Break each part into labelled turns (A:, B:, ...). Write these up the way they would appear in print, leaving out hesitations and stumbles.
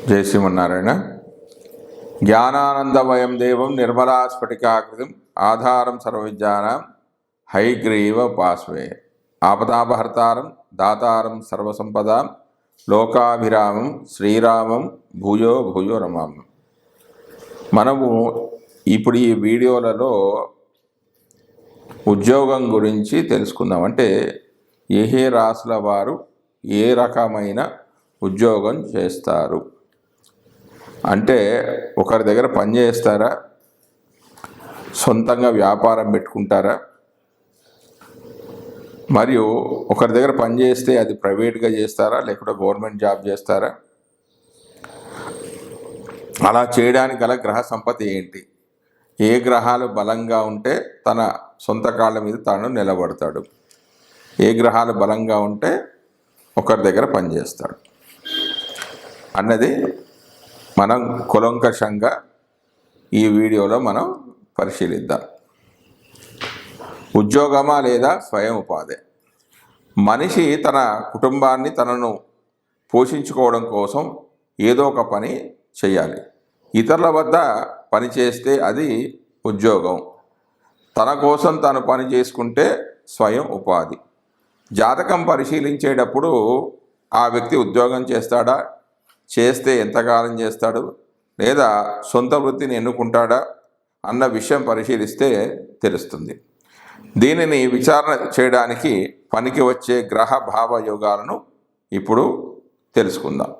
A: జై శ్రీమన్నారాయణ. జ్ఞానానందమయం దేవం నిర్మలాస్ఫటికాకృతిం ఆధారం సర్వవిద్యానాం హైగ్రీవోపాస్మహే. ఆపదాపహర్తారం దాతారం సర్వసంపదాం లోకాభిరామం శ్రీరామం భూయో భూయో నమామి. మనము ఇప్పుడు ఈ వీడియోలలో ఉద్యోగం గురించి తెలుసుకుందాం. అంటే ఏ రాశుల వారు ఏ రకమైన ఉద్యోగం చేస్తారు అంటే, ఒకరి దగ్గర పని చేస్తారా, సొంతంగా వ్యాపారం పెట్టుకుంటారా, మరియు ఒకరి దగ్గర పని చేస్తే అది ప్రైవేట్గా చేస్తారా లేకుంటే గవర్నమెంట్ జాబ్ చేస్తారా, అలా చేయడానికి గల గ్రహ సంపత్తి ఏంటి, ఏ గ్రహాలు బలంగా ఉంటే తన సొంత కాళ్ళ మీద తాను నిలబడతాడు, ఏ గ్రహాలు బలంగా ఉంటే ఒకరి దగ్గర పనిచేస్తాడు అన్నది మనం కులంకషంగా ఈ వీడియోలో మనం పరిశీలిద్దాం. ఉద్యోగమా లేదా స్వయం ఉపాధి? మనిషి తన కుటుంబాన్ని తనను పోషించుకోవడం కోసం ఏదో ఒక పని చేయాలి. ఇతరుల వద్ద పని చేస్తే అది ఉద్యోగం, తన కోసం తను పని చేసుకుంటే స్వయం ఉపాధి. జాతకం పరిశీలించేటప్పుడు ఆ వ్యక్తి ఉద్యోగం చేస్తాడా, చేస్తే ఎంతకాలం చేస్తాడు, లేదా సొంత వృత్తిని ఎన్నుకుంటాడా అన్న విషయం పరిశీలిస్తే తెలుస్తుంది. దీనిని విచారణ చేయడానికి పనికి వచ్చే గ్రహ భావ యోగాలను ఇప్పుడు తెలుసుకుందాం.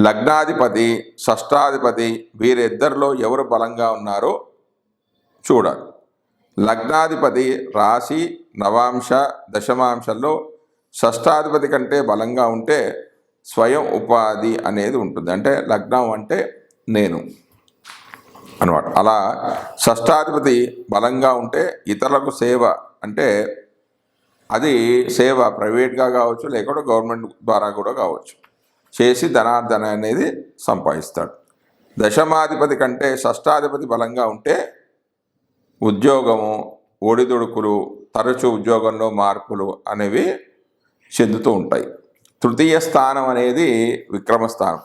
A: లగ్నాధిపతి, షష్టాధిపతి వీరిద్దరిలో ఎవరు బలంగా ఉన్నారో చూడాలి. లగ్నాధిపతి రాశి, నవాంశ, దశమాంశంలో షష్టాధిపతి కంటే బలంగా ఉంటే స్వయం ఉపాధి అనేది ఉంటుంది. అంటే లగ్నం అంటే నేను అన్నమాట. అలా షష్టాధిపతి బలంగా ఉంటే ఇతరులకు సేవ, అంటే అది సేవ ప్రైవేట్గా కావచ్చు లేకపోతే గవర్నమెంట్ ద్వారా కూడా కావచ్చు, చేసి ధనార్జన అనేది సంపాదిస్తాడు. దశమాధిపతి కంటే షష్టాధిపతి బలంగా ఉంటే ఉద్యోగము, ఒడిదుడుకులు, తరచూ ఉద్యోగంలో మార్పులు అనేవి చెందుతూ ఉంటాయి. తృతీయ స్థానం అనేది విక్రమస్థానం.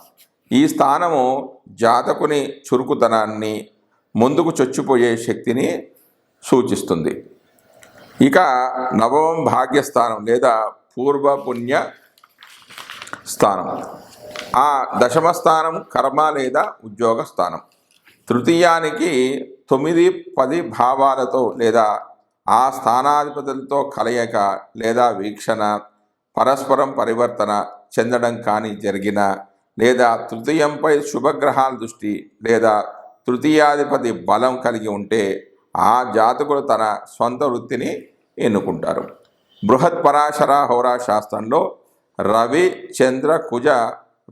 A: ఈ స్థానము జాతకుని చురుకుతనాన్ని, ముందుకు చొచ్చిపోయే శక్తిని సూచిస్తుంది. ఇక నవమం భాగ్యస్థానం లేదా పూర్వ పుణ్య స్థానం. ఆ దశమ స్థానం కర్మ లేదా ఉద్యోగ స్థానం. తృతీయానికి 9, 10 భావాలతో లేదా ఆ స్థానాధిపతులతో కలయిక లేదా వీక్షణ, పరస్పరం పరివర్తన చెందడం కానీ జరిగిన, లేదా తృతీయంపై శుభగ్రహాల దృష్టి లేదా తృతీయాధిపతి బలం కలిగి ఉంటే ఆ జాతకులు తన సొంత వృత్తిని ఎన్నుకుంటారు. బృహత్ పరాశర హోరా శాస్త్రంలో రవి, చంద్ర, కుజ,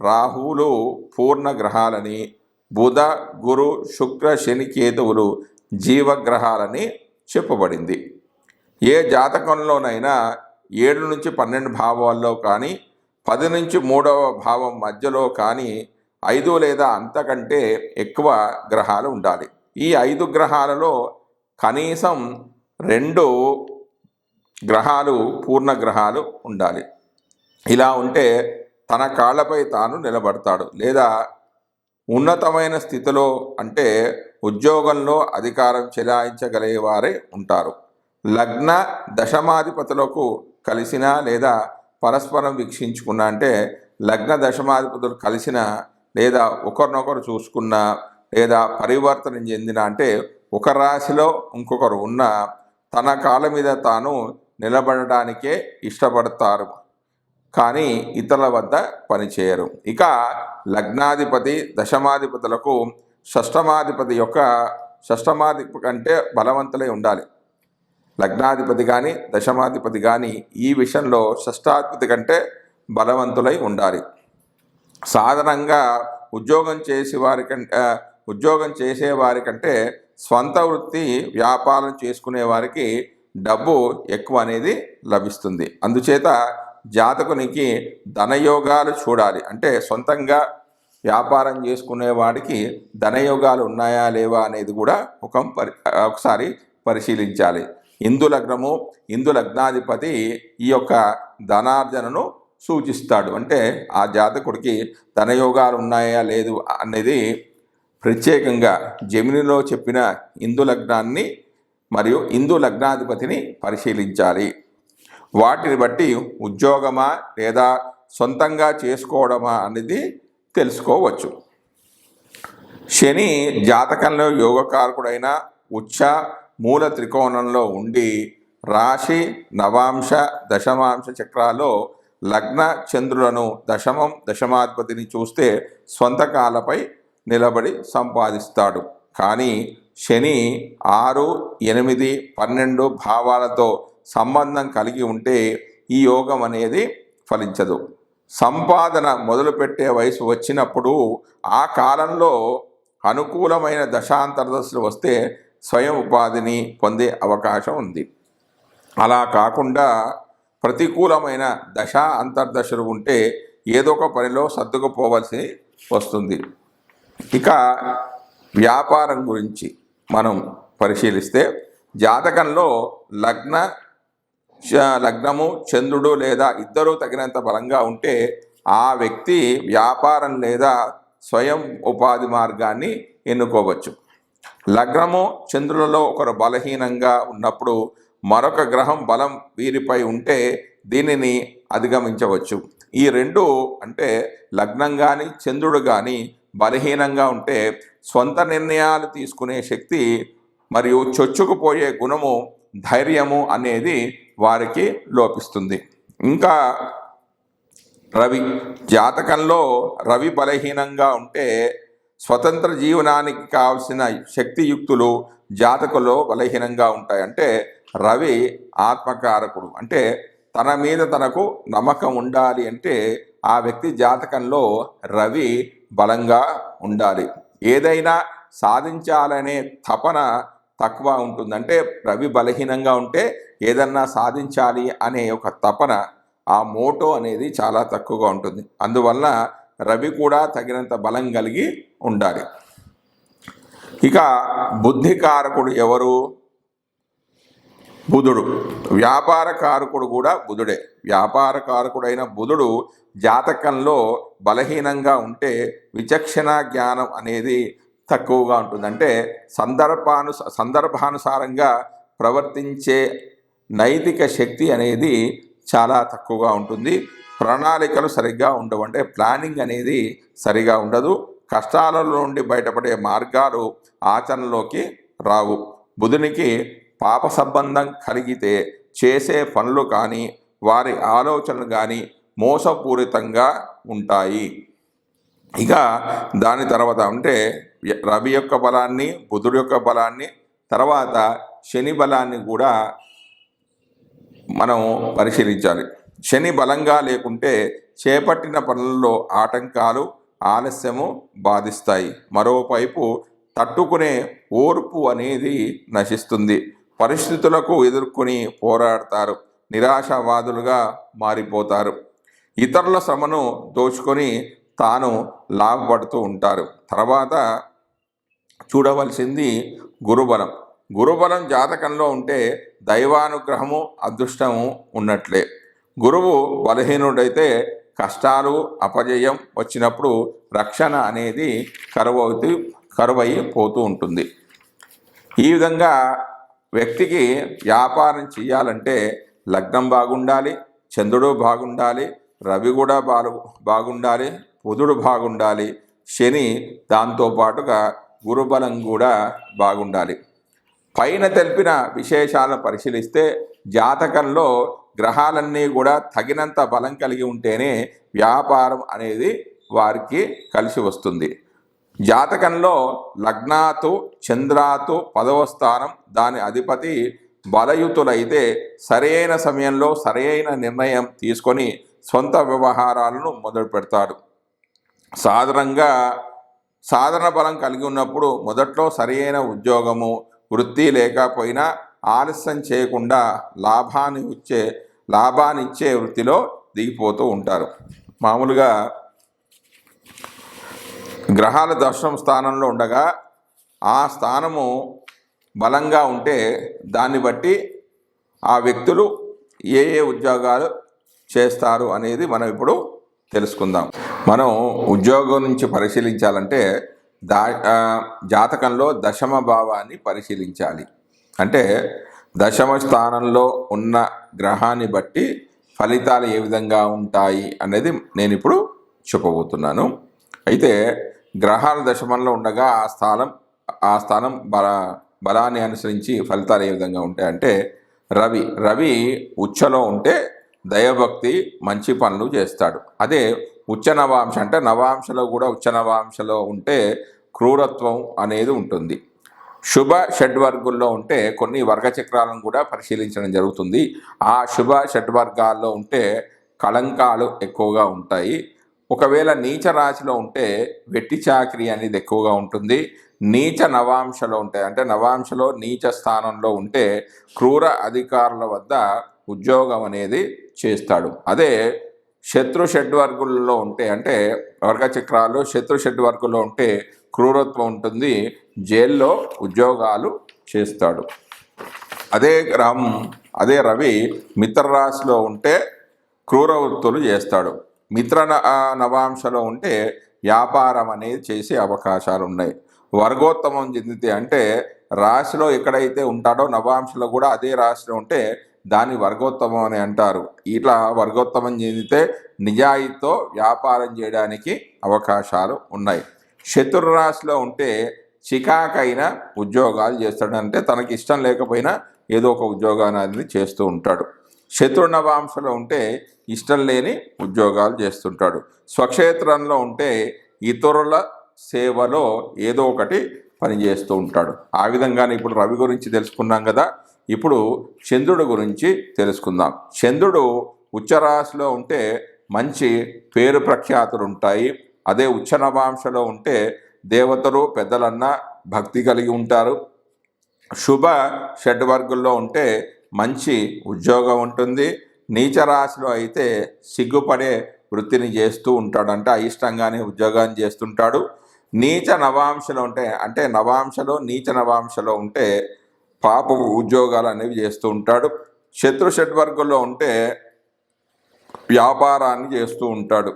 A: రాహువులు పూర్ణ గ్రహాలని, బుధ, గురు, శుక్ర, శని, కేతువులు జీవగ్రహాలని చెప్పబడింది. ఏ జాతకంలోనైనా 7 నుంచి 12 భావాల్లో కానీ 10 నుంచి 3వ భావం మధ్యలో కానీ 5 లేదా అంతకంటే ఎక్కువ గ్రహాలు ఉండాలి. ఈ 5 గ్రహాలలో కనీసం 2 గ్రహాలు పూర్ణ గ్రహాలు ఉండాలి. ఇలా ఉంటే తన కాళ్ళపై తాను నిలబడతాడు, లేదా ఉన్నతమైన స్థితిలో అంటే ఉద్యోగంలో అధికారం చెలాయించగలిగేవారే ఉంటారు. లగ్న దశమాధిపతులకు కలిసిన లేదా పరస్పరం వీక్షించుకున్న, అంటే లగ్న దశమాధిపతులు కలిసిన లేదా ఒకరినొకరు చూసుకున్న లేదా పరివర్తన చెందిన, అంటే ఒక రాశిలో ఇంకొకరు ఉన్న తన కాళ్ళ మీద తాను నిలబడడానికే ఇష్టపడతారు, కానీ ఇతరుల వద్ద పనిచేయరు. ఇక లగ్నాధిపతి దశమాధిపతులకు షష్టమాధిపతి కంటే బలవంతులై ఉండాలి. లగ్నాధిపతి కానీ దశమాధిపతి కానీ ఈ విషయంలో షష్టాధిపతి కంటే బలవంతులై ఉండాలి. సాధారణంగా ఉద్యోగం చేసేవారి కంటే స్వంత వృత్తి వ్యాపారం చేసుకునే వారికి డబ్బు ఎక్కువ అనేది లభిస్తుంది. అందుచేత జాతకునికి ధనయోగాలు చూడాలి. అంటే సొంతంగా వ్యాపారం చేసుకునే వాడికి ధనయోగాలు ఉన్నాయా లేవా అనేది కూడా ఒకసారి పరిశీలించాలి. ఇందు లగ్నము, ఇందు లగ్నాధిపతి ఈ యొక్క ధనార్జనను సూచిస్తాడు. అంటే ఆ జాతకుడికి ధనయోగాలు ఉన్నాయా లేదు అనేది ప్రత్యేకంగా జెమినిలో చెప్పిన ఇందు లగ్నాన్ని మరియు ఇందు లగ్నాధిపతిని పరిశీలించాలి. వాటిని బట్టి ఉద్యోగమా లేదా సొంతంగా చేసుకోవడమా అనేది తెలుసుకోవచ్చు. శని జాతకంలో యోగకారకుడైన ఉచ్చ మూల త్రికోణంలో ఉండి రాశి నవాంశ దశమాంశ చక్రాల్లో లగ్న చంద్రులను దశమం దశమాధిపతిని చూస్తే స్వంత కాళ్ళపై నిలబడి సంపాదిస్తాడు. కానీ శని 6, 8, 12 భావాలతో సంబంధం కలిగి ఉంటే ఈ యోగం అనేది ఫలించదు. సంపాదన మొదలుపెట్టే వయసు వచ్చినప్పుడు ఆ కాలంలో అనుకూలమైన దశాంతర్దశలు వస్తే స్వయం ఉపాధిని పొందే అవకాశం ఉంది. అలా కాకుండా ప్రతికూలమైన దశ అంతర్దశలు ఉంటే ఏదో ఒక పనిలో సర్దుకుపోవలసి వస్తుంది. ఇక వ్యాపారం గురించి మనం పరిశీలిస్తే జాతకంలో లగ్నము చంద్రుడు లేదా ఇద్దరూ తగినంత బలంగా ఉంటే ఆ వ్యక్తి వ్యాపారం లేదా స్వయం ఉపాధి మార్గాన్ని ఎన్నుకోవచ్చు. లగ్నము చంద్రులలో ఒకరు బలహీనంగా ఉన్నప్పుడు మరొక గ్రహం బలం వీరిపై ఉంటే దీనిని అధిగమించవచ్చు. ఈ రెండు అంటే లగ్నం కానీ చంద్రుడు కానీ బలహీనంగా ఉంటే సొంత నిర్ణయాలు తీసుకునే శక్తి మరియు చొచ్చుకుపోయే గుణము ధైర్యము అనేది వారికి లోపిస్తుంది. ఇంకా రవి జాతకంలో రవి బలహీనంగా ఉంటే స్వతంత్ర జీవనానికి కావలసిన శక్తియుక్తులు జాతకంలో బలహీనంగా ఉంటాయి. అంటే రవి ఆత్మకారకుడు. అంటే తన మీద తనకు నమ్మకం ఉండాలి అంటే ఆ వ్యక్తి జాతకంలో రవి బలంగా ఉండాలి. ఏదైనా సాధించాలనే తపన తక్కువ ఉంటుంది. అంటే రవి బలహీనంగా ఉంటే ఏదన్నా సాధించాలి అనే ఒక తపన, ఆ మోటో అనేది చాలా తక్కువగా ఉంటుంది. అందువల్ల రవి కూడా తగినంత బలం కలిగి ఉండాలి. ఇక బుద్ధికారకుడు ఎవరు? బుధుడు. వ్యాపార కారకుడు కూడా బుధుడే. వ్యాపార కారకుడైన బుధుడు జాతకంలో బలహీనంగా ఉంటే విచక్షణ జ్ఞానం అనేది తక్కువగా ఉంటుంది. అంటే సందర్భానుసారంగా ప్రవర్తించే నైతిక శక్తి అనేది చాలా తక్కువగా ఉంటుంది. ప్రణాళికలు సరిగ్గా ఉండవు. అంటే ప్లానింగ్ అనేది సరిగా ఉండదు. కష్టాల నుండి బయటపడే మార్గాలు ఆచరణలోకి రావు. బుధునికి పాప సంబంధం కలిగితే చేసే పనులు కానీ వారి ఆలోచనలు కానీ మోసపూరితంగా ఉంటాయి. ఇక దాని తర్వాత అంటే రవి యొక్క బలాన్ని, బుధుడు యొక్క బలాన్ని, తర్వాత శని బలాన్ని కూడా మనం పరిశీలించాలి. శని బలంగా లేకుంటే చేపట్టిన పనుల్లో ఆటంకాలు, ఆలస్యము బాధిస్తాయి. మరోవైపు తట్టుకునే ఓర్పు అనేది నశిస్తుంది. పరిస్థితులకు ఎదుర్కొని పోరాడతారు. నిరాశావాదులుగా మారిపోతారు. ఇతరుల శ్రమను దోచుకొని తాను లాభపడుతూ ఉంటారు. తర్వాత చూడవలసింది గురుబలం. గురుబలం జాతకంలో ఉంటే దైవానుగ్రహము, అదృష్టము ఉన్నట్లే. గురువు బలహీనుడైతే కష్టాలు, అపజయం వచ్చినప్పుడు రక్షణ అనేది కరువైపోతూ ఉంటుంది. ఈ విధంగా వ్యక్తికి వ్యాపారం చేయాలంటే లగ్నం బాగుండాలి, చంద్రుడు బాగుండాలి, రవి కూడా బాగుండాలి, బుధుడు బాగుండాలి, శని దాంతోపాటుగా గురుబలం కూడా బాగుండాలి. పైన తెలిపిన విశేషాలను పరిశీలిస్తే జాతకంలో గ్రహాలన్నీ కూడా తగినంత బలం కలిగి ఉంటేనే వ్యాపారం అనేది వారికి కలిసి వస్తుంది. జాతకంలో లగ్నాతు చంద్రాతు 10వ స్థానం, దాని అధిపతి బలయుతులైతే సరైన సమయంలో సరైన నిర్ణయం తీసుకొని సొంత వ్యవహారాలను మొదలు పెడతాడు. సాధారణ బలం కలిగి ఉన్నప్పుడు మొదట్లో సరైన ఉద్యోగము, వృత్తి లేకపోయినా ఆలస్యం చేయకుండా లాభాన్నిచ్చే వృత్తిలో దిగిపోతూ ఉంటారు. మామూలుగా గ్రహాల దశమ స్థానంలో ఉండగా ఆ స్థానము బలంగా ఉంటే దాన్ని బట్టి ఆ వ్యక్తులు ఏ ఉద్యోగాలు చేస్తారు అనేది మనం ఇప్పుడు తెలుసుకుందాం. మనం ఉద్యోగం నుంచి పరిశీలించాలంటే జాతకంలో దశమ భావాన్ని పరిశీలించాలి. అంటే దశమ స్థానంలో ఉన్న గ్రహాన్ని బట్టి ఫలితాలు ఏ విధంగా ఉంటాయి అనేది నేను ఇప్పుడు చెప్పబోతున్నాను. అయితే గ్రహాలు దశమంలో ఉండగా ఆ స్థానం బలాన్ని అనుసరించి ఫలితాలు ఏ విధంగా ఉంటాయంటే రవి ఉచ్చలో ఉంటే దైవభక్తి మంచి పనులు చేస్తాడు. అదే ఉచ్చ నవాంశ అంటే నవాంశలో కూడా ఉచ్చ నవాంశలో ఉంటే క్రూరత్వం అనేది ఉంటుంది. శుభ షడ్వర్గుల్లో ఉంటే కొన్ని వర్గచక్రాలను కూడా పరిశీలించడం జరుగుతుంది. ఆ శుభ షడ్వర్గాల్లో ఉంటే కళంకాలు ఎక్కువగా ఉంటాయి. ఒకవేళ నీచ రాశిలో ఉంటే వెట్టి చాకిరీ అనేది ఎక్కువగా ఉంటుంది. నీచ నవాంశలో ఉంటాయి అంటే నవాంశలో నీచ స్థానంలో ఉంటే క్రూర అధికారుల వద్ద ఉద్యోగం అనేది చేస్తాడు. అదే శత్రు షడ్వర్గుల్లో ఉంటే అంటే వర్గచక్రాలు శత్రు షడ్వర్గుల్లో ఉంటే క్రూరత్వం ఉంటుంది, జైల్లో ఉద్యోగాలు చేస్తాడు. అదే రవి మిత్ర రాశిలో ఉంటే క్రూర వృత్తులు చేస్తాడు. మిత్ర నవాంశలో ఉంటే వ్యాపారం అనేది చేసే అవకాశాలు ఉన్నాయి. వర్గోత్తమం చెందితే అంటే రాశిలో ఎక్కడైతే ఉంటాడో నవాంశలో కూడా అదే రాశిలో ఉంటే దాన్ని వర్గోత్తమం అని అంటారు. ఇట్లా వర్గోత్తమం చెందితే నిజాయితీతో వ్యాపారం చేయడానికి అవకాశాలు ఉన్నాయి. శత్రు రాశిలో ఉంటే చికాకైన ఉద్యోగాలు చేస్తాడు. అంటే తనకి ఇష్టం లేకపోయినా ఏదో ఒక ఉద్యోగాన్ని చేస్తూ ఉంటాడు. శత్రు నవాంశలో ఉంటే ఇష్టం లేని ఉద్యోగాలు చేస్తుంటాడు. స్వక్షేత్రంలో ఉంటే ఇతరుల సేవలో ఏదో ఒకటి పనిచేస్తూ ఉంటాడు. ఆ విధంగానే ఇప్పుడు రవి గురించి తెలుసుకున్నాం కదా, ఇప్పుడు చంద్రుడి గురించి తెలుసుకుందాం. చంద్రుడు ఉచ్చరాశిలో ఉంటే మంచి పేరు ప్రఖ్యాతులు ఉంటాయి. అదే ఉచ్చ నవాంశలో ఉంటే దేవతలు పెద్దలన్న భక్తి కలిగి ఉంటారు. శుభ షడ్వర్గుల్లో ఉంటే మంచి ఉద్యోగం ఉంటుంది. నీచ రాశిలో అయితే సిగ్గుపడే వృత్తిని చేస్తూ ఉంటాడు, అంటే అయిష్టంగానే ఉద్యోగాన్ని చేస్తుంటాడు. నీచ నవాంశలో ఉంటే అంటే నవాంశలో నీచ నవాంశలో ఉంటే పాప ఉద్యోగాలు అనేవి చేస్తూ ఉంటాడు. శత్రు షడ్వర్గుల్లో ఉంటే వ్యాపారాన్ని చేస్తూ ఉంటాడు.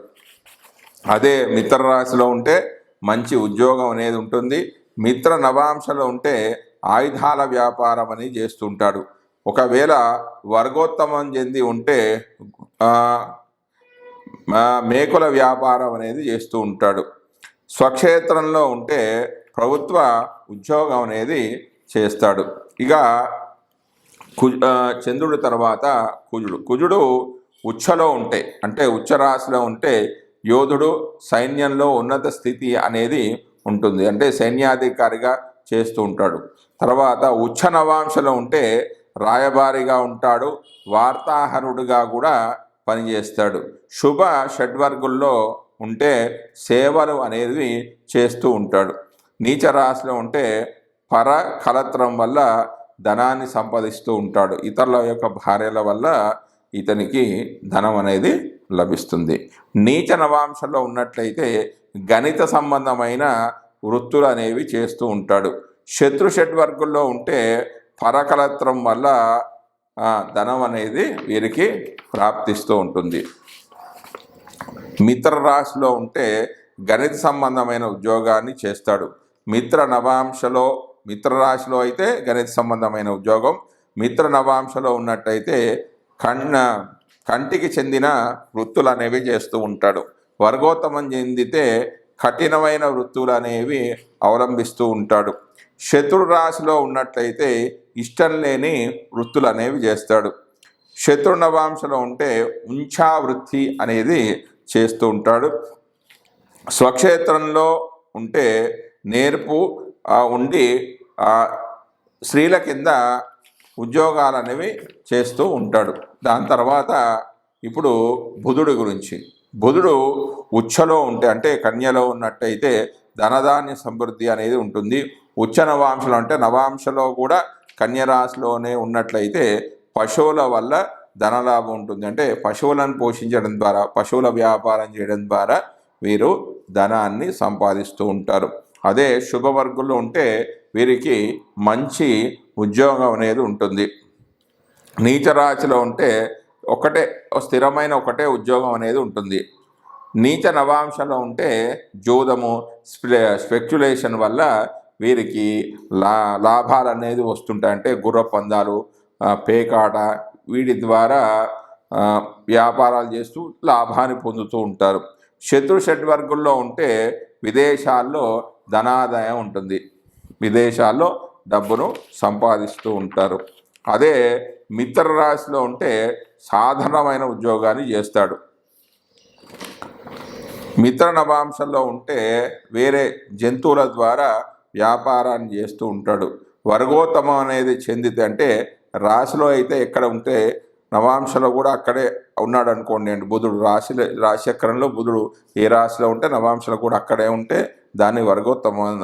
A: అదే మిత్ర రాశిలో ఉంటే మంచి ఉద్యోగం అనేది ఉంటుంది. మిత్ర నవాంశలో ఉంటే ఆయుధాల వ్యాపారం అనేది చేస్తుంటాడు. ఒకవేళ వర్గోత్తమం చెంది ఉంటే మేకుల వ్యాపారం అనేది చేస్తూ ఉంటాడు. స్వక్షేత్రంలో ఉంటే ప్రభుత్వ ఉద్యోగం అనేది చేస్తాడు. ఇక చంద్రుడి తర్వాత కుజుడు ఉచ్చలో ఉంటే అంటే ఉచ్చరాశిలో ఉంటే యోధుడు, సైన్యంలో ఉన్నత స్థితి అనేది ఉంటుంది, అంటే సైన్యాధికారిగా చేస్తూ ఉంటాడు. తర్వాత ఉచ్చ నవాంశలో ఉంటే రాయబారిగా ఉంటాడు, వార్తాహరుడుగా కూడా పనిచేస్తాడు. శుభ షడ్వర్గుల్లో ఉంటే సేవలు అనేది చేస్తూ ఉంటాడు. నీచ రాశిలో ఉంటే పర కలత్రం వల్ల ధనాన్ని సంపాదిస్తూ ఉంటాడు. ఇతరుల యొక్క భార్యల వల్ల ఇతనికి ధనం అనేది లభిస్తుంది. నీచ నవాంశంలో ఉన్నట్లయితే గణిత సంబంధమైన వృత్తులు అనేవి చేస్తూ ఉంటాడు. శత్రు షడ్వర్గుల్లో ఉంటే పరకలత్రం వల్ల ధనం అనేది వీరికి ప్రాప్తిస్తూ ఉంటుంది. మిత్ర రాశిలో ఉంటే గణిత సంబంధమైన ఉద్యోగాన్ని చేస్తాడు. మిత్ర రాశిలో అయితే గణిత సంబంధమైన ఉద్యోగం, మిత్ర నవాంశలో ఉన్నట్టయితే కంటికి చెందిన వృత్తులు అనేవి చేస్తూ ఉంటాడు. వర్గోత్తమం చెందితే కఠినమైన వృత్తులు అనేవి అవలంబిస్తూ ఉంటాడు. శత్రు రాశిలో ఉన్నట్లయితే ఇష్టం లేని వృత్తులు అనేవి చేస్తాడు. శత్రు నవాంశలో ఉంటే ఉంచా వృత్తి అనేది చేస్తూ ఉంటాడు. స్వక్షేత్రంలో ఉంటే నేర్పు ఉండి స్త్రీల కింద ఉద్యోగాలు అనేవి చేస్తూ ఉంటాడు. దాని తర్వాత ఇప్పుడు బుధుడి గురించి. బుధుడు ఉచ్చలో ఉంటే అంటే కన్యలో ఉన్నట్టయితే ధనధాన్య సమృద్ధి అనేది ఉంటుంది. ఉచ్చ నవాంశలో అంటే నవాంశలో కూడా కన్యరాశిలోనే ఉన్నట్లయితే పశువుల వల్ల ధనలాభం ఉంటుంది, అంటే పశువులను పోషించడం ద్వారా పశువుల వ్యాపారం చేయడం ద్వారా వీరు ధనాన్ని సంపాదిస్తూ ఉంటారు. అదే శుభవర్గుల్లో ఉంటే వీరికి మంచి ఉద్యోగం అనేది ఉంటుంది. నీచ రాశిలో ఉంటే ఒకటే స్థిరమైన ఒకటే ఉద్యోగం అనేది ఉంటుంది. నీచ నవాంశలో ఉంటే జూదము, స్పెక్యులేషన్ వల్ల వీరికి లాభాలు అనేది వస్తుంటాయి. అంటే గుర్ర పందాలు, పేకాట, వీటి ద్వారా వ్యాపారాలు చేస్తూ లాభాన్ని పొందుతూ ఉంటారు. శత్రు షడ్వర్గుల్లో ఉంటే విదేశాల్లో ధనాదాయం ఉంటుంది, విదేశాల్లో డబ్బును సంపాదిస్తూ ఉంటారు. అదే మిత్ర రాశిలో ఉంటే సాధారణమైన ఉద్యోగాన్ని చేస్తాడు. మిత్ర నవాంశంలో ఉంటే వేరే జంతువుల ద్వారా వ్యాపారాన్ని చేస్తూ ఉంటాడు. వర్గోత్తమం అనేది చెందితే అంటే రాశిలో అయితే ఎక్కడ ఉంటే నవాంశలో కూడా అక్కడే ఉన్నాడు అనుకోండి అండి. బుధుడు రాశిచక్రంలో బుధుడు ఏ రాశిలో ఉంటే నవాంశలో కూడా అక్కడే ఉంటే దాన్ని వర్గోత్తమం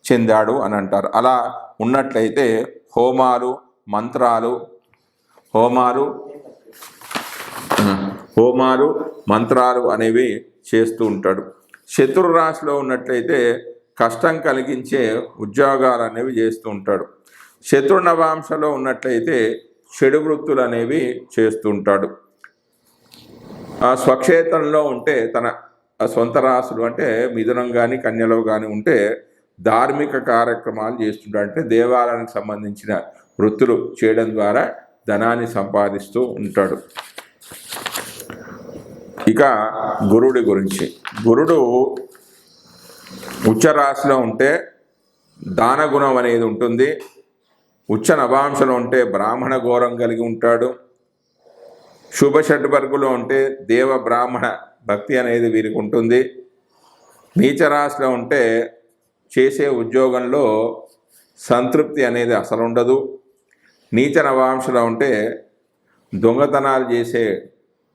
A: చెందాడు అని అంటారు. అలా ఉన్నట్లయితే హోమాలు, మంత్రాలు అనేవి చేస్తూ ఉంటాడు. శత్రు రాశిలో ఉన్నట్లయితే కష్టం కలిగించే ఉద్యోగాలు అనేవి చేస్తూ ఉంటాడు. శత్రు నవాంశలో ఉన్నట్లయితే చెడు వృత్తులు అనేవి చేస్తూ ఉంటాడు. ఆ స్వక్షేత్రంలో ఉంటే తన సొంత రాశులు అంటే మిథునం కానీ కన్యలో కానీ ఉంటే ధార్మిక కార్యక్రమాలు చేస్తుంటాడు. అంటే దేవాలయానికి సంబంధించిన వృత్తులు చేయడం ద్వారా ధనాన్ని సంపాదిస్తూ ఉంటాడు. ఇక గురుడి గురించి, గురుడు ఉచ్చ రాశిలో ఉంటే దానగుణం అనేది ఉంటుంది. ఉచ్చ నవాంశలో ఉంటే బ్రాహ్మణ ఘోరం కలిగి ఉంటాడు. శుభ షడ్వర్గులో ఉంటే దేవ బ్రాహ్మణ భక్తి అనేది వీరికి ఉంటుంది. నీచ రాశిలో ఉంటే చేసే ఉద్యోగంలో సంతృప్తి అనేది అసలు ఉండదు. నీచ నవాంశలో ఉంటే దొంగతనాలు చేసే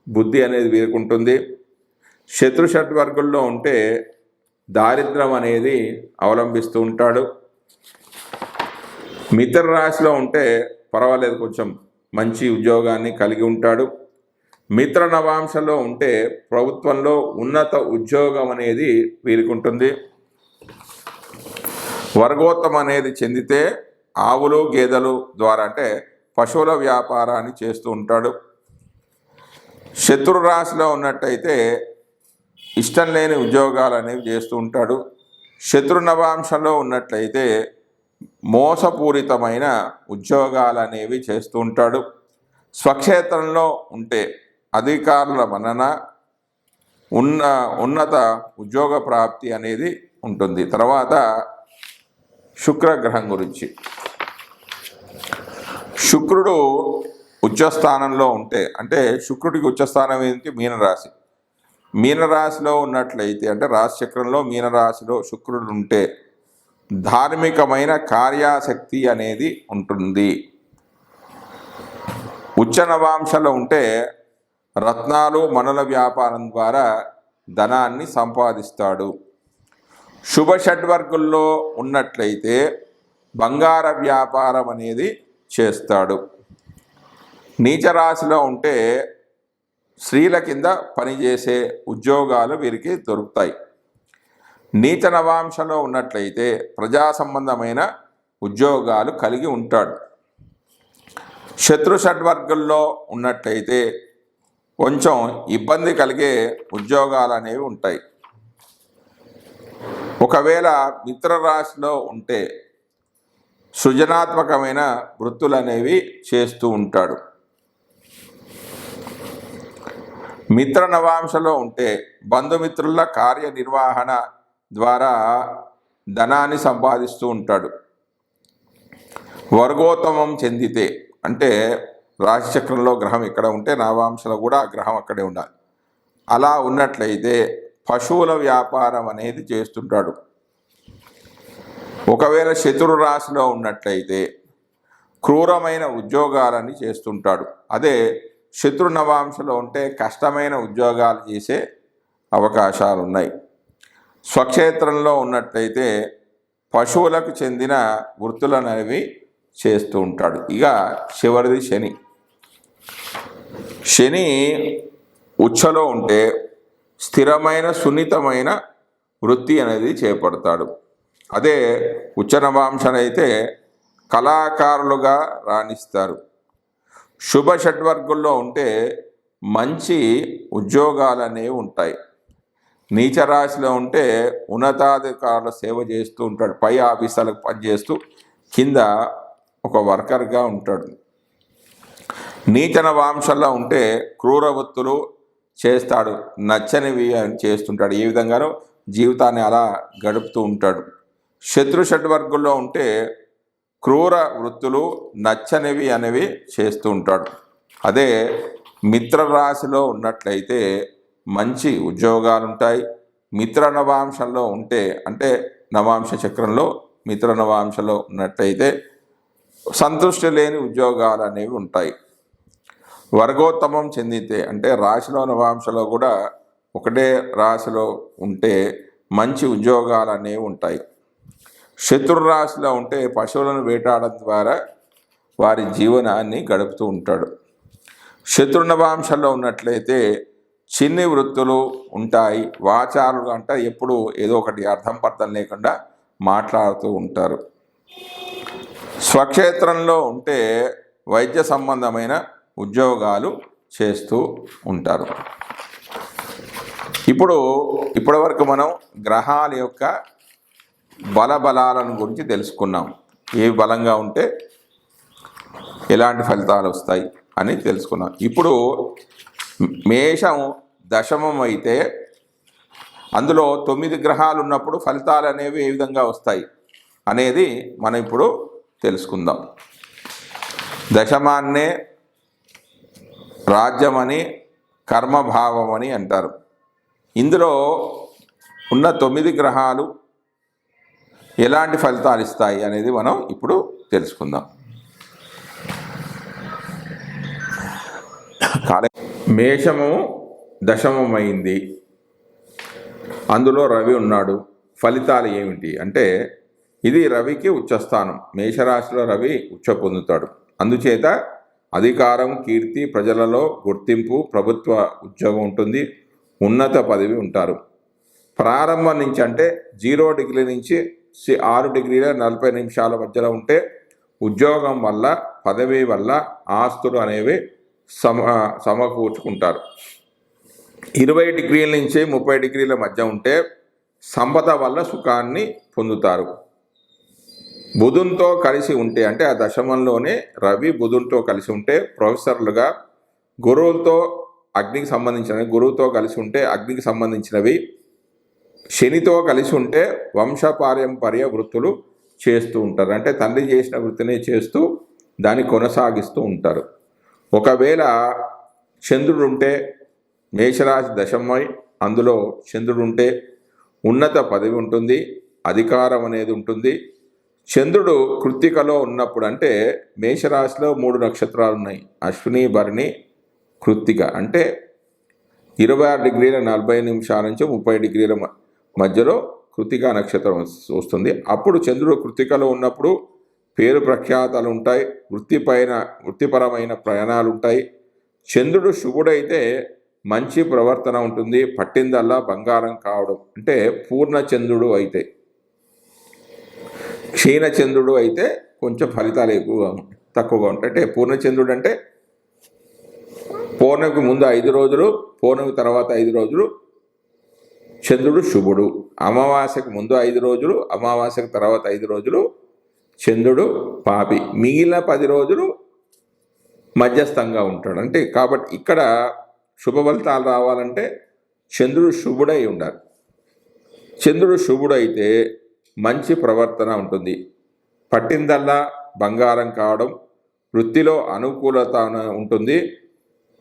A: బుద్ధి అనేది వీరికి ఉంటుంది. శత్రు షడ్వర్గుల్లో ఉంటే దారిద్ర్యం అనేది అవలంబిస్తూ ఉంటాడు. మిత్ర రాశిలో ఉంటే పర్వాలేదు, కొంచెం మంచి ఉద్యోగాన్ని కలిగి ఉంటాడు. మిత్ర నవాంశలో ఉంటే ప్రభుత్వంలో ఉన్నత ఉద్యోగం అనేది వీరికి ఉంటుంది. వర్గోత్తమం అనేది చెందితే ఆవులు, గేదెలు ద్వారా అంటే పశువుల వ్యాపారాన్ని చేస్తూ ఉంటాడు. శత్రు రాశిలో ఉన్నట్టయితే ఇష్టం లేని ఉద్యోగాలు అనేవి చేస్తూ ఉంటాడు. శత్రు నవాంశంలో ఉన్నట్లయితే మోసపూరితమైన ఉద్యోగాలు అనేవి చేస్తూ ఉంటాడు. స్వక్షేత్రంలో ఉంటే అధికారుల మన్నన, ఉన్నత ఉద్యోగ ప్రాప్తి అనేది ఉంటుంది. తర్వాత శుక్రగ్రహం గురించి, శుక్రుడు ఉచ్చస్థానంలో ఉంటే అంటే శుక్రుడికి ఉచ్చస్థానం ఏంటి? మీనరాశి. మీనరాశిలో ఉన్నట్లయితే అంటే రాశిచక్రంలో మీనరాశిలో శుక్రుడు ఉంటే ధార్మికమైన కార్యాసక్తి అనేది ఉంటుంది. ఉచ్చ నవాంశలో ఉంటే రత్నాలు, మణుల వ్యాపారం ద్వారా ధనాన్ని సంపాదిస్తాడు. శుభ షడ్వర్గుల్లో ఉన్నట్లయితే బంగార వ్యాపారం అనేది చేస్తాడు. నీచ రాశిలో ఉంటే స్త్రీల కింద పనిచేసే ఉద్యోగాలు వీరికి దొరుకుతాయి. నీచ నవాంశలో ఉన్నట్లయితే ప్రజా సంబంధమైన ఉద్యోగాలు కలిగి ఉంటాడు. శత్రు షడ్వర్గుల్లో ఉన్నట్లయితే కొంచెం ఇబ్బంది కలిగే ఉద్యోగాలు అనేవి ఉంటాయి. ఒకవేళ మిత్ర రాశిలో ఉంటే సృజనాత్మకమైన వృత్తులు అనేవి చేస్తూ ఉంటాడు. మిత్ర నవాంశలో ఉంటే బంధుమిత్రుల కార్యనిర్వహణ ద్వారా ధనాన్ని సంపాదిస్తూ ఉంటాడు. వర్గోత్తమం చెందితే అంటే రాశిచక్రంలో గ్రహం ఎక్కడ ఉంటే నవాంశలో కూడా ఆ గ్రహం అక్కడే ఉండాలి. అలా ఉన్నట్లయితే పశువుల వ్యాపారం అనేది చేస్తుంటాడు. ఒకవేళ శత్రు రాశిలో ఉన్నట్లయితే క్రూరమైన ఉద్యోగాలని చేస్తుంటాడు. అదే శత్రు నవాంశలో ఉంటే కష్టమైన ఉద్యోగాలు చేసే అవకాశాలు ఉన్నాయి. స్వక్షేత్రంలో ఉన్నట్లయితే పశువులకు చెందిన వృత్తులను అనేవి చేస్తూ ఉంటాడు. ఇక చివరిది శని. శని ఉచ్చలో ఉంటే స్థిరమైన సున్నితమైన వృత్తి అనేది చేపడతాడు. అదే ఉచ్చ నవాంశనైతే కళాకారులుగా రాణిస్తారు. శుభ షడ్వర్గుల్లో ఉంటే మంచి ఉద్యోగాలు అనేవి ఉంటాయి. నీచ రాశిలో ఉంటే ఉన్నతాధికారుల సేవ చేస్తూ ఉంటాడు, పై ఆఫీసర్లకు పనిచేస్తూ కింద ఒక వర్కర్గా ఉంటాడు. నీచ నవాంశంలో ఉంటే క్రూర వృత్తులు చేస్తాడు, నచ్చనివి అని చేస్తుంటాడు. ఈ విధంగానూ జీవితాన్ని అలా గడుపుతూ ఉంటాడు. శత్రు షడ్వర్గుల్లో ఉంటే క్రూర వృత్తులు, నచ్చనివి అనేవి చేస్తూ ఉంటాడు. అదే మిత్ర రాశిలో ఉన్నట్లయితే మంచి ఉద్యోగాలు ఉంటాయి. మిత్ర నవాంశంలో ఉంటే అంటే నవాంశ చక్రంలో మిత్ర నవాంశంలో ఉన్నట్లయితే సంతృష్టి లేని ఉద్యోగాలు అనేవి ఉంటాయి. వర్గోత్తమం చెందితే అంటే రాశిలో నవాంశలో కూడా ఒకటే రాశిలో ఉంటే మంచి ఉద్యోగాలు అనేవి ఉంటాయి. శత్రు రాశిలో ఉంటే పశువులను వేటాడడం ద్వారా వారి జీవనాన్ని గడుపుతూ ఉంటాడు. శత్రు నవాంశంలో ఉన్నట్లయితే చిన్ని వృత్తులు ఉంటాయి. వాచారులు అంటే ఎప్పుడు ఏదో ఒకటి అర్థం పర్థం లేకుండా మాట్లాడుతూ ఉంటారు. స్వక్షేత్రంలో ఉంటే వైద్య సంబంధమైన ఉద్యోగాలు చేస్తూ ఉంటారు. ఇప్పటివరకు మనం గ్రహాల యొక్క బలాలను గురించి తెలుసుకున్నాం. ఏ బలంగా ఉంటే ఎలాంటి ఫలితాలు వస్తాయి అని తెలుసుకున్నాం. ఇప్పుడు మేషం దశమం అయితే అందులో 9 గ్రహాలు ఉన్నప్పుడు ఫలితాలు అనేవి ఏ విధంగా వస్తాయి అనేది మనం ఇప్పుడు తెలుసుకుందాం. దశమాన్నే రాజ్యమని కర్మభావం అని అంటారు. ఇందులో ఉన్న 9 గ్రహాలు ఎలాంటి ఫలితాలు ఇస్తాయి అనేది మనం ఇప్పుడు తెలుసుకుందాం. మేషము దశమమైంది, అందులో రవి ఉన్నాడు. ఫలితాలు ఏమిటి అంటే ఇది రవికి ఉచ్చస్థానం. మేషరాశిలో రవి ఉచ్చ పొందుతాడు. అందుచేత అధికారం, కీర్తి, ప్రజలలో గుర్తింపు, ప్రభుత్వ ఉద్యోగం ఉంటుంది, ఉన్నత పదవి ఉంటారు. ప్రారంభం నుంచి అంటే 0 డిగ్రీ నుంచి 6 డిగ్రీల 40 నిమిషాల మధ్యలో ఉంటే ఉద్యోగం వల్ల, పదవి వల్ల ఆస్తులు అనేవి సమకూర్చుకుంటారు. 20 డిగ్రీల నుంచి 30 డిగ్రీల మధ్య ఉంటే సంపద వల్ల సుఖాన్ని పొందుతారు. బుధునితో కలిసి ఉంటే అంటే ఆ దశమంలోనే రవి బుధునితో కలిసి ఉంటే ప్రొఫెసర్లుగా, గురువుతో అగ్నికి సంబంధించినవి, గురువుతో కలిసి ఉంటే అగ్నికి సంబంధించినవి, శనితో కలిసి ఉంటే వంశపారంపర్య వృత్తులు చేస్తూ ఉంటారు. అంటే తండ్రి చేసిన వృత్తిని చేస్తూ దాన్ని కొనసాగిస్తూ ఉంటారు. ఒకవేళ చంద్రుడు ఉంటే మేషరాశి దశమై అందులో చంద్రుడు ఉంటే ఉన్నత పదవి ఉంటుంది, అధికారం అనేది ఉంటుంది. చంద్రుడు కృత్తికలో ఉన్నప్పుడు అంటే మేషరాశిలో 3 నక్షత్రాలు ఉన్నాయి, అశ్విని, భరణి, కృత్తిక. అంటే 26 డిగ్రీల 40 నిమిషాల నుంచి 30 డిగ్రీల మధ్యలో కృత్తిక నక్షత్రం వస్తుంది. అప్పుడు చంద్రుడు కృత్తికలో ఉన్నప్పుడు పేరు ప్రఖ్యాతలు ఉంటాయి, వృత్తిపరమైన ప్రయాణాలు ఉంటాయి. చంద్రుడు శుభుడైతే మంచి ప్రవర్తన ఉంటుంది, పట్టిందల్లా బంగారం కావడం. అంటే పూర్ణచంద్రుడు అయితే, క్షీణచంద్రుడు అయితే కొంచెం ఫలితాలు తక్కువగా ఉంటాయి. అంటే పూర్ణచంద్రుడు అంటే పౌర్ణమికి ముందు 5 రోజులు, పౌర్ణమి తర్వాత 5 రోజులు చంద్రుడు శుభుడు. అమావాస్యకు ముందు 5 రోజులు, అమావాస్యకు తర్వాత 5 రోజులు చంద్రుడు పాపి. మిగిలిన 10 రోజులు మధ్యస్థంగా ఉంటాడు. అంటే కాబట్టి ఇక్కడ శుభ ఫలితాలు రావాలంటే చంద్రుడు శుభుడై ఉండాలి. చంద్రుడు శుభుడైతే మంచి ప్రవర్తన ఉంటుంది, పట్టిందల్లా బంగారం కావడం, వృత్తిలో అనుకూలత ఉంటుంది,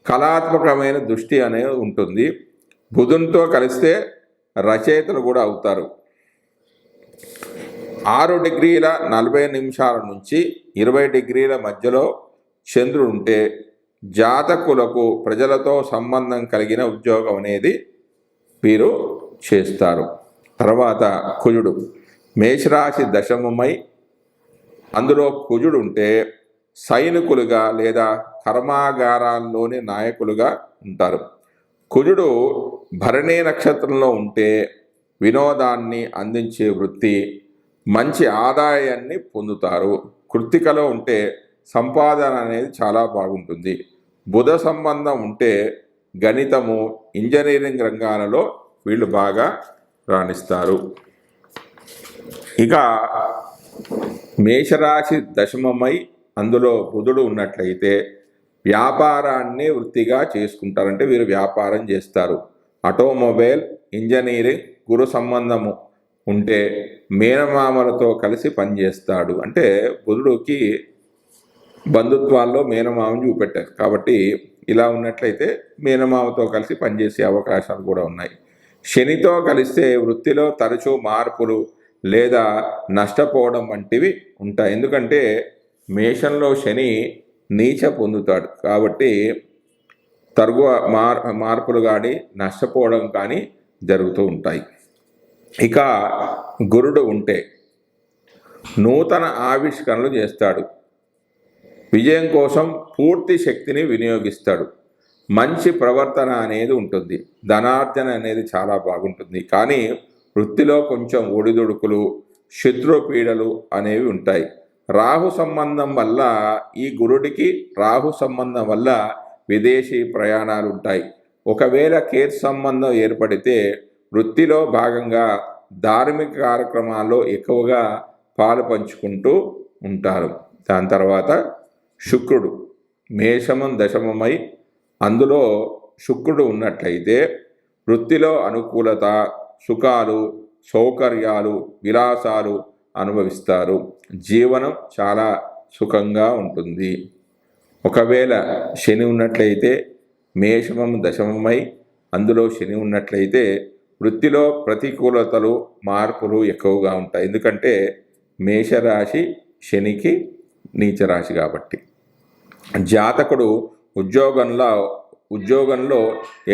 A: కళాత్మకమైన దృష్టి అనేది ఉంటుంది. బుధునితో కలిస్తే రచయితలు కూడా అవుతారు. 6 డిగ్రీల 40 నిమిషాల నుంచి 20 డిగ్రీల మధ్యలో చంద్రుడు ఉంటే జాతకులకు ప్రజలతో సంబంధం కలిగిన ఉద్యోగం అనేది వీరు చేస్తారు. తర్వాత కుజుడు మేషరాశి దశమమై అందులో కుజుడు ఉంటే సైనికులుగా లేదా కర్మాగారాల్లోని నాయకులుగా ఉంటారు. కుజుడు భరణి నక్షత్రంలో ఉంటే వినోదాన్ని అందించే వృత్తి, మంచి ఆదాయాన్ని పొందుతారు. కృత్తికలో ఉంటే సంపాదన అనేది చాలా బాగుంటుంది. బుధ సంబంధం ఉంటే గణితము, ఇంజనీరింగ్ రంగాలలో వీళ్ళు బాగా రాణిస్తారు. ఇక మేషరాశి దశమమై అందులో బుధుడు ఉన్నట్లయితే వ్యాపారాన్ని వృత్తిగా చేసుకుంటారంటే వీరు వ్యాపారం చేస్తారు. ఆటోమొబైల్, ఇంజనీరింగ్, గురు సంబంధము ఉంటే మేనమామలతో కలిసి పనిచేస్తాడు. అంటే బుధుడికి బంధుత్వాల్లో మేనమామని చూపెట్టారు కాబట్టి ఇలా ఉన్నట్లయితే మేనమామతో కలిసి పనిచేసే అవకాశాలు కూడా ఉన్నాయి. శనితో కలిస్తే వృత్తిలో తరచూ మార్పులు లేదా నష్టపోవడం వంటివి ఉంటాయి. ఎందుకంటే మేషంలో శని నీచ పొందుతాడు కాబట్టి మార్పులు కానీ నష్టపోవడం కానీ జరుగుతూ ఉంటాయి. ఇక గురుడు ఉంటే నూతన ఆవిష్కరణలు చేస్తాడు. విజయం కోసం పూర్తి శక్తిని వినియోగిస్తాడు. మంచి ప్రవర్తన అనేది ఉంటుంది. ధనార్జన అనేది చాలా బాగుంటుంది. కానీ వృత్తిలో కొంచెం ఒడిదుడుకులు, శత్రుపీడలు అనేవి ఉంటాయి. రాహు సంబంధం వల్ల ఈ గురుడికి రాహు సంబంధం వల్ల విదేశీ ప్రయాణాలు ఉంటాయి. ఒకవేళ కేతు సంబంధం ఏర్పడితే వృత్తిలో భాగంగా ధార్మిక కార్యక్రమాల్లో ఎక్కువగా పాలు పంచుకుంటూ ఉంటారు. దాని తర్వాత శుక్రుడు మేషమం దశమమై అందులో శుక్రుడు ఉన్నట్లయితే వృత్తిలో అనుకూలత, సుఖాలు, సౌకర్యాలు, విలాసాలు అనుభవిస్తారు. జీవనం చాలా సుఖంగా ఉంటుంది. ఒకవేళ శని ఉన్నట్లయితే మేషమం దశమమై అందులో శని ఉన్నట్లయితే వృత్తిలో ప్రతికూలతలు, మార్పులు ఎక్కువగా ఉంటాయి. ఎందుకంటే మేషరాశి శనికి నీచరాశి కాబట్టి. జాతకుడు ఉద్యోగంలో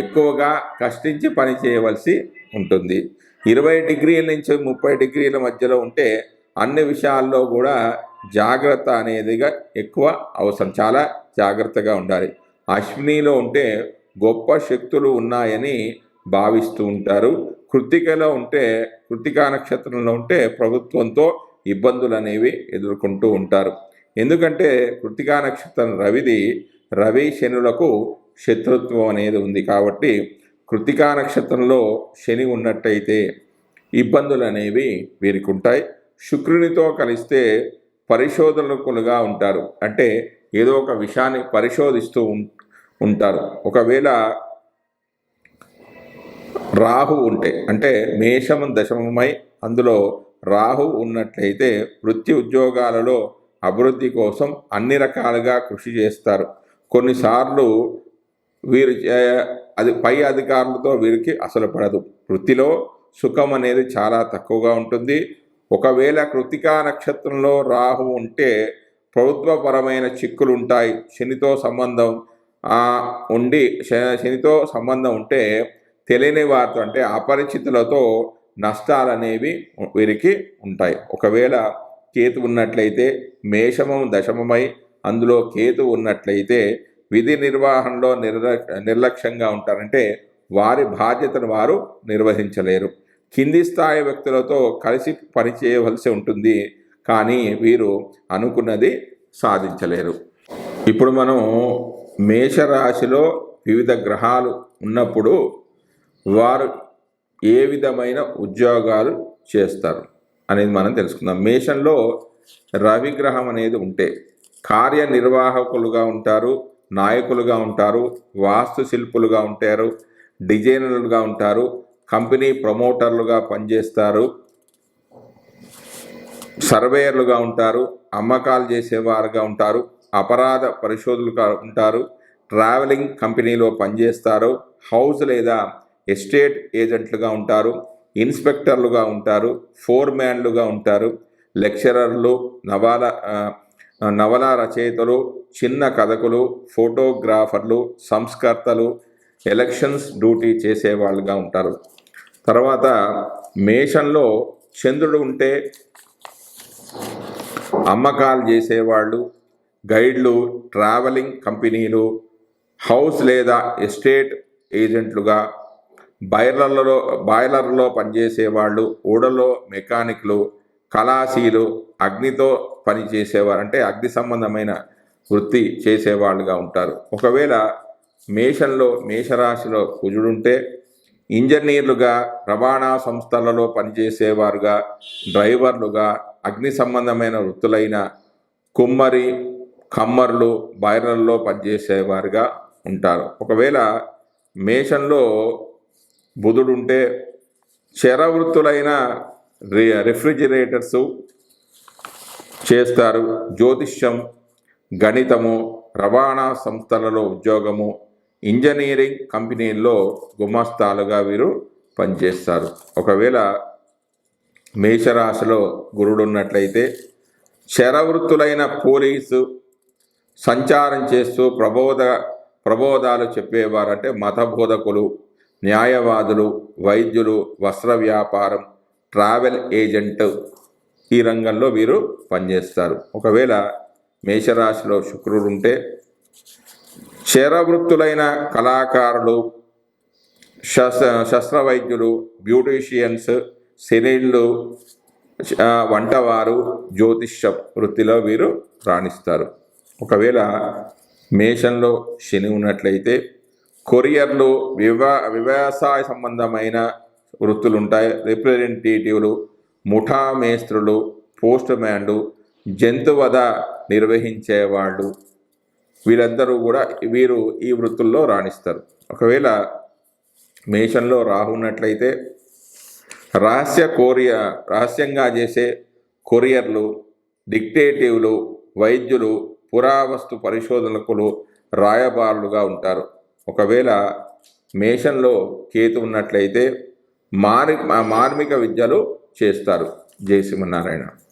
A: ఎక్కువగా కష్టించి పని చేయవలసి ఉంటుంది. 20 డిగ్రీల నుంచి 30 డిగ్రీల మధ్యలో ఉంటే అన్ని విషయాల్లో కూడా జాగ్రత్త అనేదిగా ఎక్కువ అవసరం. చాలా జాగ్రత్తగా ఉండాలి. అశ్వినిలో ఉంటే గొప్ప శక్తులు ఉన్నాయని భావిస్తూ ఉంటారు. కృత్తికా నక్షత్రంలో ఉంటే ప్రభుత్వంతో ఇబ్బందులు అనేవి ఎదుర్కొంటూ ఉంటారు. ఎందుకంటే కృత్తికా నక్షత్రం రవి శనులకు శత్రుత్వం అనేది ఉంది కాబట్టి కృత్తికా నక్షత్రంలో శని ఉన్నట్టయితే ఇబ్బందులు అనేవి వీరికి ఉంటాయి. శుక్రునితో కలిస్తే పరిశోధకులుగా ఉంటారు. అంటే ఏదో ఒక విషయాన్ని పరిశోధిస్తూ ఉంటారు. ఒకవేళ రాహు ఉంటే అంటే మేషం దశమమై అందులో రాహు ఉన్నట్లయితే వృత్తి ఉద్యోగాలలో అభివృద్ధి కోసం అన్ని రకాలుగా కృషి చేస్తారు. కొన్నిసార్లు వీరు పై అధికారులతో వీరికి అసలు పడదు. వృత్తిలో సుఖం అనేది చాలా తక్కువగా ఉంటుంది. ఒకవేళ కృత్తికా నక్షత్రంలో రాహు ఉంటే ప్రభుత్వపరమైన చిక్కులు ఉంటాయి. శనితో సంబంధం ఉంటే తెలియని వారితో అంటే అపరిచితులతో నష్టాలు అనేవి వీరికి ఉంటాయి. ఒకవేళ కేతు ఉన్నట్లయితే మేషమం దశమమై అందులో కేతు ఉన్నట్లయితే విధి నిర్వహణలో నిర్లక్ష్యంగా ఉంటారంటే వారి బాధ్యతను వారు నిర్వహించలేరు. కింది స్థాయి వ్యక్తులతో కలిసి పనిచేయవలసి ఉంటుంది. కానీ వీరు అనుకున్నది సాధించలేరు. ఇప్పుడు మనం మేషరాశిలో వివిధ గ్రహాలు ఉన్నప్పుడు వారు ఏ విధమైన ఉద్యోగాలు చేస్తారు అనేది మనం తెలుసుకుందాం. మేషంలో రవి గ్రహం అనేది ఉంటే కార్యనిర్వాహకులుగా ఉంటారు, నాయకులుగా ఉంటారు, వాస్తు శిల్పులుగా ఉంటారు, డిజైనర్లుగా ఉంటారు, కంపెనీ ప్రమోటర్లుగా పనిచేస్తారు, సర్వేయర్లుగా ఉంటారు, అమ్మకాలు చేసేవారుగా ఉంటారు, అపరాధ పరిశోధకులుగా ఉంటారు, ట్రావెలింగ్ కంపెనీలో పనిచేస్తారు, హౌస్ లేదా ఎస్టేట్ ఏజెంట్లుగా ఉంటారు, ఇన్స్పెక్టర్లుగా ఉంటారు, ఫోర్మ్యాన్లుగా ఉంటారు, లెక్చరర్లు, నవల రచయితలు, చిన్న కథకులు, ఫోటోగ్రాఫర్లు, సంస్కర్తలు, ఎలక్షన్స్ డ్యూటీ చేసేవాళ్ళుగా ఉంటారు. తర్వాత మేషంలో చంద్రుడు ఉంటే అమ్మకాలు చేసేవాళ్ళు, గైడ్లు, ట్రావెలింగ్ కంపెనీలు, హౌస్ లేదా ఎస్టేట్ ఏజెంట్లుగా, బాయిలర్లో పనిచేసేవాళ్ళు, ఓడలో మెకానిక్లు, కళాశీలు, అగ్నితో పనిచేసేవారు అంటే అగ్ని సంబంధమైన వృత్తి చేసేవాళ్ళుగా ఉంటారు. ఒకవేళ మేషరాశిలో కుజుడుంటే ఇంజనీర్లుగా, రవాణా సంస్థలలో పనిచేసేవారుగా, డ్రైవర్లుగా, అగ్ని సంబంధమైన వృత్తులైన కుమ్మరి, కమ్మర్లు, బాయిలర్లలో పనిచేసేవారుగా ఉంటారు. ఒకవేళ మేషంలో బుధుడుంటే చర వృత్తులైన రిఫ్రిజిరేటర్సు చేస్తారు. జ్యోతిష్యం, గణితము, రవాణా సంస్థలలో ఉద్యోగము, ఇంజనీరింగ్ కంపెనీల్లో గుమస్తాలుగా వీరు పనిచేస్తారు. ఒకవేళ మేషరాశిలో గురుడు ఉన్నట్లయితే శరవృత్తులైన పోలీసు, సంచారం చేస్తూ ప్రబోధాలు చెప్పేవారు, అంటే మత బోధకులు, న్యాయవాదులు, వైద్యులు, వస్త్ర వ్యాపారం, ట్రావెల్ ఏజెంట్, ఈ రంగంలో వీరు పనిచేస్తారు. ఒకవేళ మేషరాశిలో శుక్రుడు ఉంటే శరవృత్తులైన కళాకారులు, శస్త్రవైద్యులు, బ్యూటీషియన్స్, సినీళ్ళు, వంటవారు, జ్యోతిష్య వృత్తిలో వీరు రాణిస్తారు. ఒకవేళ మేషంలో శని ఉన్నట్లయితే కొరియర్లు, వ్యవసాయ సంబంధమైన వృత్తులు ఉంటాయి. రిప్రజెంటేటివ్లు, ముఠా మేస్త్రులు, పోస్ట్ మ్యాన్లు, జంతువధ నిర్వహించేవాళ్ళు, వీళ్ళందరూ కూడా వీరు ఈ వృత్తుల్లో రాణిస్తారు. ఒకవేళ మేషంలో రాహు ఉన్నట్లయితే రహస్యంగా చేసే కొరియర్లు, డిటెక్టివ్లు, వైద్యులు, పురావస్తు పరిశోధకులు, రాయబారులుగా ఉంటారు. ఒకవేళ మేషంలో కేతు ఉన్నట్లయితే మార్మిక విద్యలు చేస్తారు. జై శ్రీమన్నారాయణ.